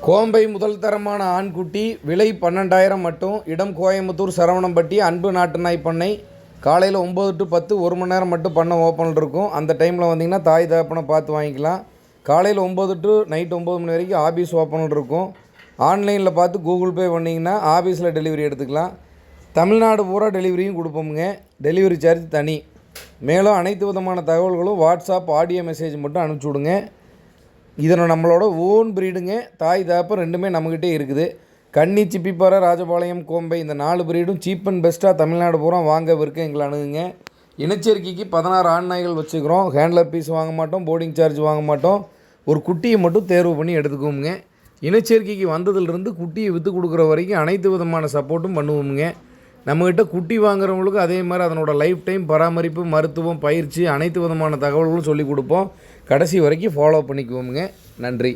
கோம்பை முதல் தரமான ஆண்குட்டி விலை 12,000 மட்டும். இடம் கோயம்புத்தூர் சரவணம்பட்டி அன்பு நாட்டு நாய் பண்ணை. காலையில் 9 to 10 1 மணி நேரம் மட்டும் பண்ணை ஓப்பனில் இருக்கும். அந்த டைமில் வந்தீங்கன்னா தாய் தகப்பனை பார்த்து வாங்கிக்கலாம். காலையில் 9 to நைட் 9 மணி வரைக்கும் ஆஃபீஸ் ஓப்பனில் இருக்கும். ஆன்லைனில் பார்த்து கூகுள் பே பண்ணிங்கன்னா ஆஃபீஸில் டெலிவரி எடுத்துக்கலாம். தமிழ்நாடு பூரா டெலிவரியும் கொடுப்போமுங்க. டெலிவரி சார்ஜ் தனி. மேலும் அனைத்து விதமான தகவல்களும் வாட்ஸ்அப் ஆடியோ மெசேஜ் மட்டும் அனுப்பிச்சி விடுங்க. இதில் நம்மளோட ஓன் ப்ரீடுங்க. தாய் தகப்பன் ரெண்டுமே நம்மக்கிட்டே இருக்குது. கன்னி, சிப்பிப்பாறை, ராஜபாளையம், கோம்பை இந்த 4 ப்ரீடும் சீப் அண்ட் பெஸ்ட்டாக தமிழ்நாடு பூரா வாங்க விற்க எங்களை அணுகுங்க. இனச்சேர்க்கைக்கு 16 ஆண் நாய்கள் வச்சுக்கிறோம். ஹேண்ட்லர் பீஸ் வாங்க மாட்டோம், போர்டிங் சார்ஜ் வாங்க மாட்டோம். ஒரு குட்டியை மட்டும் தேர்வு பண்ணி எடுத்துக்குவோமுங்க. இனச்சேர்க்கைக்கு வந்ததுலேருந்து குட்டியை விற்று கொடுக்குற வரைக்கும் அனைத்து விதமான சப்போர்ட்டும் பண்ணுவோமுங்க. நம்மக்கிட்ட குட்டி வாங்குறவங்களுக்கு அதே மாதிரி அதனோட லைஃப் டைம் பராமரிப்பு, மருத்துவம், பயிற்சி அனைத்து விதமான தகவல்களும் சொல்லிக் கொடுப்போம். கடைசி வரைக்கும் ஃபாலோ பண்ணிக்குவோமுங்க. நன்றி.